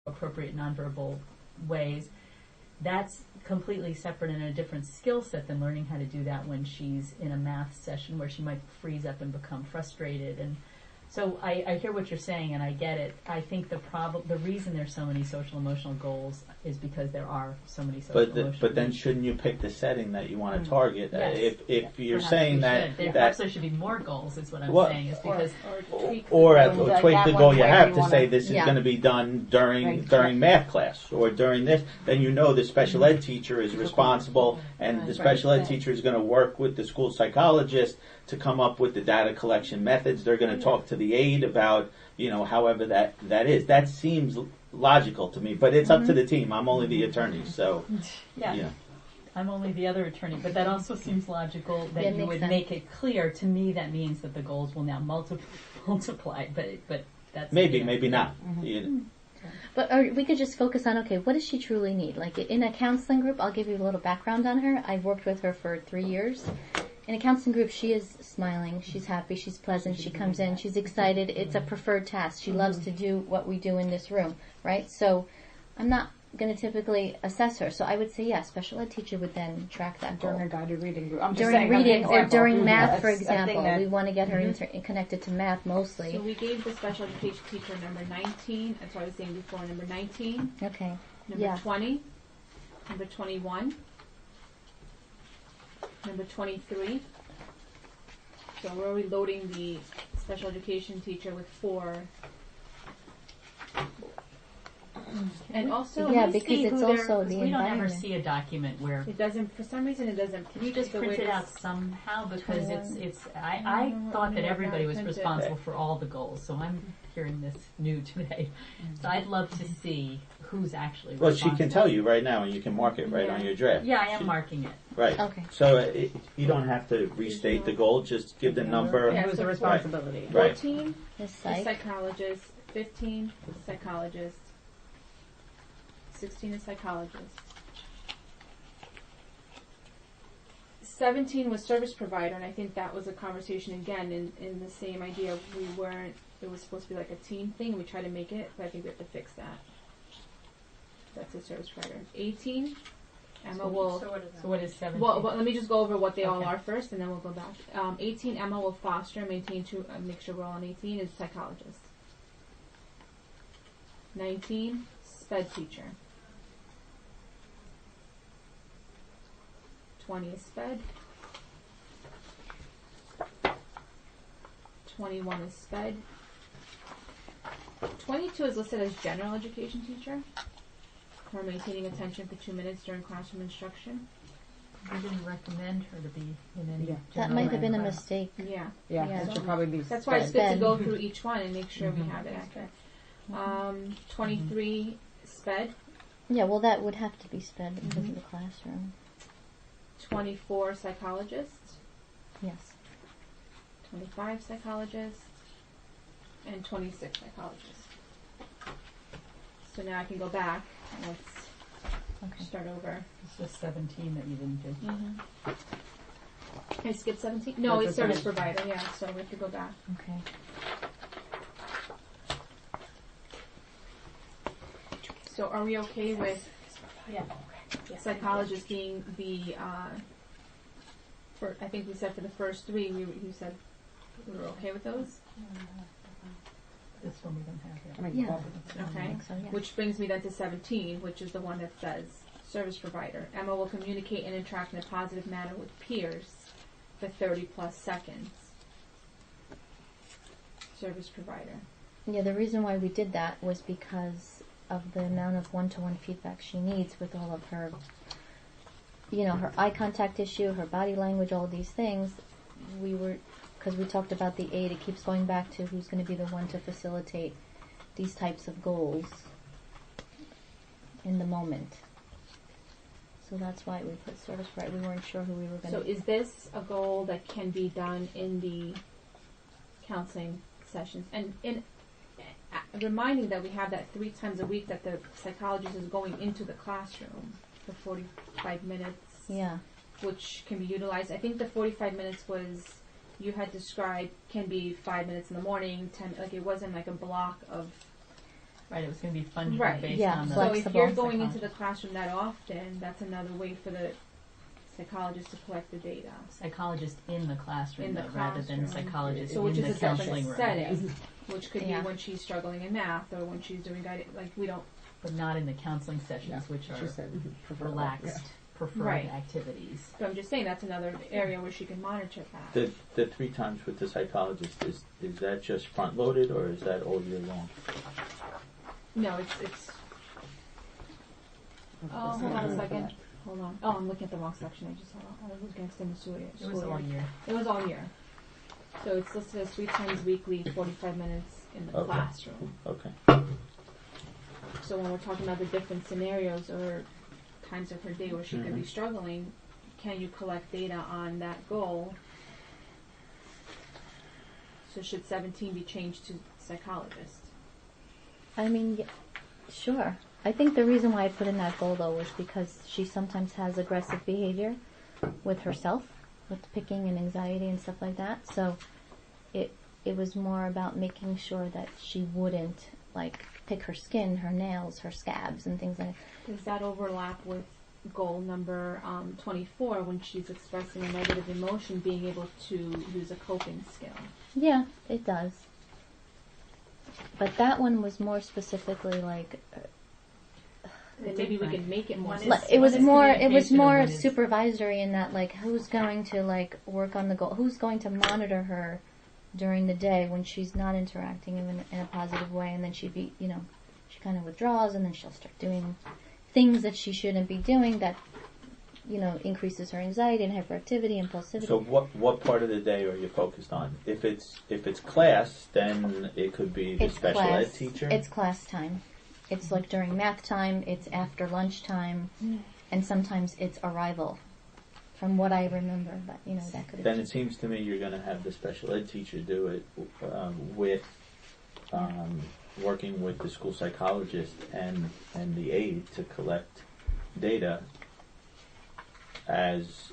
appropriate nonverbal ways. That's completely separate and a different skill set than learning how to do that when she's in a math session where she might freeze up and become frustrated. And so I hear what you're saying and I get it. I think the reason there's so many social emotional goals is because there are so many social emotional But then shouldn't you pick the setting that you want to target? Yes. If you're saying that perhaps there should be more goals is what I'm saying, is because or tweak the goal you have to say this is Yeah. going to be done during math class or during this, then you know the special ed teacher is responsible and the special ed teacher is going to work with the school psychologist to come up with the data collection methods. They're going to talk to the aide about, however that is. That seems logical to me, but it's up to the team. I'm only the attorney, so, yeah. I'm only the other attorney, but that also seems logical that you would make it clear. To me, that means that the goals will now multiply, but that's... Maybe not. But we could just focus on, okay, what does she truly need? Like in a counseling group, I'll give you a little background on her. I've worked with her for 3 years. In a counseling group, she is smiling, she's happy, she's pleasant, she comes in, she's excited, it's a preferred task. She loves to do what we do in this room, right? So I'm not going to typically assess her. So I would say, yes, special ed teacher would then track that goal. During a guided reading group. During reading or during math, for example. We want to get her connected to math mostly. So we gave the special education teacher number 19, that's what I was saying before, number 19. Okay. Number 20. Number 21. Number 23. So we're reloading the special education teacher with 4. And also, because it's also the we don't ever environment. see a document where it doesn't. For some reason, it doesn't. Can you just print it out somehow? Because I thought that everybody was responsible for all the goals. So I'm hearing this new today. So I'd love to see who's actually responsible. Well, she can tell you right now, and you can mark it right on your draft. Yeah, I am marking it. Right. Okay. So you don't have to restate the goal. Just give the number. Yeah, it was a responsibility. Right. 14 The psychologist. 15 psychologist. 16 is psychologist. 17 was service provider, and I think that was a conversation again in the same idea. It was supposed to be like a team thing, and we tried to make it, but I think we have to fix that. That's a service provider. 18, Emma will... So what is 17? Well, let me just go over what they all are first, and then we'll go back. 18, Emma will foster and maintain make sure we're all on 18, is psychologist. 19, SPED teacher. 20 is SPED. 21 is SPED. 22 is listed as general education teacher. For maintaining attention for 2 minutes during classroom instruction. We didn't recommend her to be in any That might have been a mistake. Yeah. Yeah, it should probably be That's why it's good to SPED. go through each one and make sure we have it accurate. 23 SPED. Yeah, well, that would have to be sped because of the classroom. 24 psychologists. Yes. 25 psychologists. And 26 psychologists. So now I can go back and let's start over. It's just 17 that you didn't do. I skipped 17? No, it's service provider, yeah, so we have to go back. Okay. So are we okay with psychologist being the, I think we said for the first 3, you said we were okay with those? This one we don't have yet. Okay. So, yeah. Which brings me then to 17, which is the one that says service provider. Emma will communicate and interact in a positive manner with peers for 30 plus seconds. Service provider. Yeah, the reason why we did that was because of the amount of one-to-one feedback she needs with all of her, her eye contact issue, her body language, all of these things. Because we talked about the aid, it keeps going back to who's going to be the one to facilitate these types of goals in the moment. So that's why we put service provider. We weren't sure who we were going to... So is this a goal that can be done in the counseling sessions? And reminding that we have that 3 times a week that the psychologist is going into the classroom for 45 minutes. Yeah. Which can be utilized. I think the 45 minutes was... You had described can be 5 minutes in the morning, 10, like it wasn't like a block of Right, it was going to be fungible Right. based Yeah, on the So if flexible you're going into psychologist. the classroom that often, that's another way for the psychologist to collect the data. Psychologist in the classroom, In the though, rather than classroom. psychologist So which in is the a different counseling room. setting, which could Yeah. be when she's struggling in math or when she's doing guided, like we don't, But not in the counseling sessions, Yeah, which she are said prefer- relaxed, preferred Right. activities. but I'm just saying that's another area where she can monitor that. The 3 times with the psychologist, is that just front loaded or is that all year long? No, it's, oh, hold on a second. Hold on. Oh, I'm looking at the wrong section. I was looking at extended school year. It was all year. It was all year. So it's listed as 3 times weekly, 45 minutes in the Okay. classroom. Okay. So when we're talking about the different scenarios or times of her day where she could be Mhm. struggling, can you collect data on that goal? So should 17 be changed to psychologist? I mean, sure. I think the reason why I put in that goal though was because she sometimes has aggressive behavior with herself, with picking and anxiety and stuff like that. So it was more about making sure that she wouldn't like pick her skin, her nails, her scabs and things like that. Does that overlap with goal number 24 when she's expressing a negative emotion, being able to use a coping skill? Yeah, it does. But that one was more specifically like Then maybe we can make it more One is- specific. it was one is more communication and one is- supervisory in that like who's going to like work on the goal, who's going to monitor her during the day when she's not interacting in a positive way, and then she kind of withdraws and then she'll start doing things that she shouldn't be doing that increases her anxiety and hyperactivity and impulsivity. So what part of the day are you focused on? If it's class, then it could be the special ed teacher. It's class time. It's like during math time, it's after lunchtime, and sometimes it's arrival, from what I remember, but that could have Then it seems to me you're going to have the special ed teacher do it with working with the school psychologist and the aide to collect data as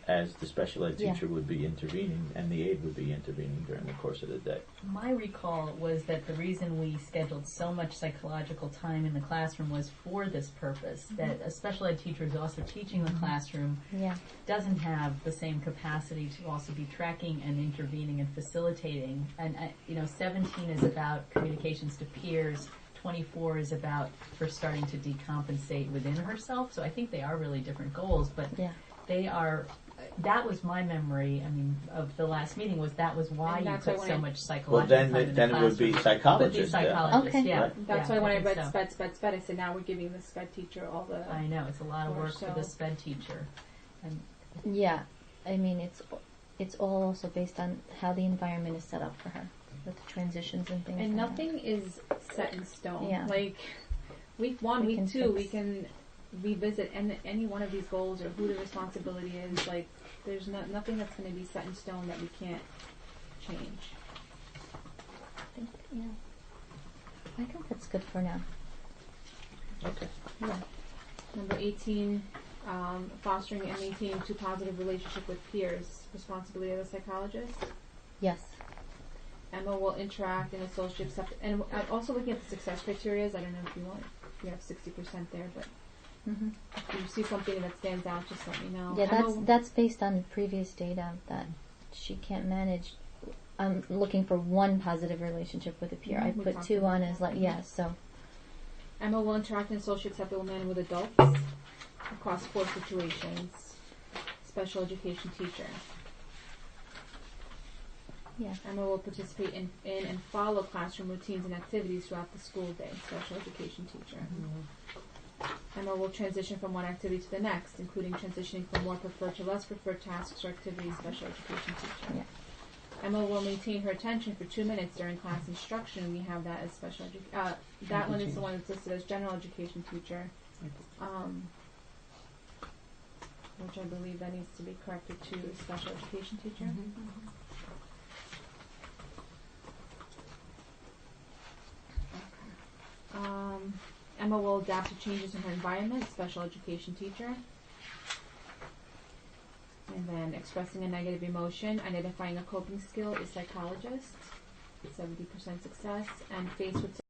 as the special ed Yeah. teacher would be intervening and the aide would be intervening during the course of the day. My recall was that the reason we scheduled so much psychological time in the classroom was for this purpose, that a special ed teacher who's also teaching the classroom Yeah. doesn't have the same capacity to also be tracking and intervening and facilitating. And 17 is about communications to peers. 24 is about her starting to decompensate within herself. So I think they are really different goals, but Yeah. they are. That was my memory. I mean, of the last meeting was why And you that's put why so when much Well, psychological then time in the then it would be classroom. psychologist. Would be psychologist, Okay. yeah. Right. That's Yeah, why when I think read so. sped, I said now we're giving the sped teacher all the. I know, it's a lot of Or work for the so. sped teacher. And Yeah. I mean, it's all also based on how the environment is set up for her, with the transitions and things. And like nothing is set in stone. Yeah. Like week 1, We can week 2, we fix. can revisit any one of these goals or who the responsibility is. Like there's nothing that's going to be set in stone that we can't change. that. I think that's good for now. Okay. Yeah. Number 18, fostering and maintaining 2 positive relationship with peers. Responsibility of the psychologist. Yes. Emma will interact and associate and I'm also looking at the success criteria. I don't know if you have 60% there, but Mm-hmm. if you see something that stands out, just let me know. Yeah, Emma, that's based on previous data that she can't manage. I'm looking for one positive relationship with a peer. I We put talked 2 about on that. as like so. Emma will interact in a socially acceptable manner with adults across 4 situations. Special education teacher. Yeah. Emma will participate in and follow classroom routines and activities throughout the school day. Special education teacher. Emma will transition from one activity to the next, including transitioning from more preferred to less preferred tasks or activities. Special education teacher. Yeah. Emma will maintain her attention for 2 minutes during class instruction. We have that as special education. That one is the one that's listed as general education teacher. Which I believe that needs to be corrected to special education teacher. Emma will adapt to changes in her environment, special education teacher. And then expressing a negative emotion, identifying a coping skill is psychologist. 70% success, and faced with